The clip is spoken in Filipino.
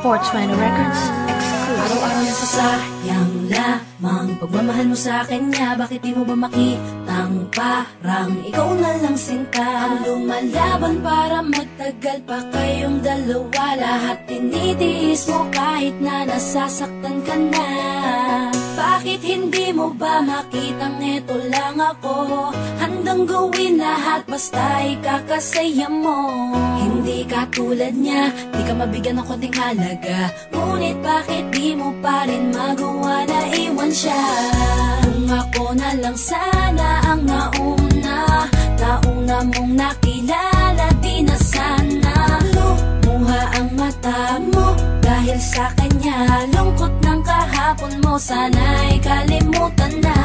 420 Records exclusive. Araw-araw na sasayang lamang pagmamahal mo sa kanya. Bakit di mo ba makitang parang ikaw na lang sinta ang lumalaban para magtagal pa kayong dalawa? Lahat tinitiis mo kahit na nasasaktan ka na. Bakit hindi mo ba makitang eto lang ako? Handang gawin lahat basta ikakasaya mo. Hindi ka tulad niya, di ka mabigyan ng konting halaga. Ngunit bakit di mo pa rin magawa na iwan siya? Kung ako na lang sana ang nauna mong nakilala, di na sana lumuha ang mata mo dahil sa kanya. Lungkot ng kahapon mo, sana'y kalimutan na.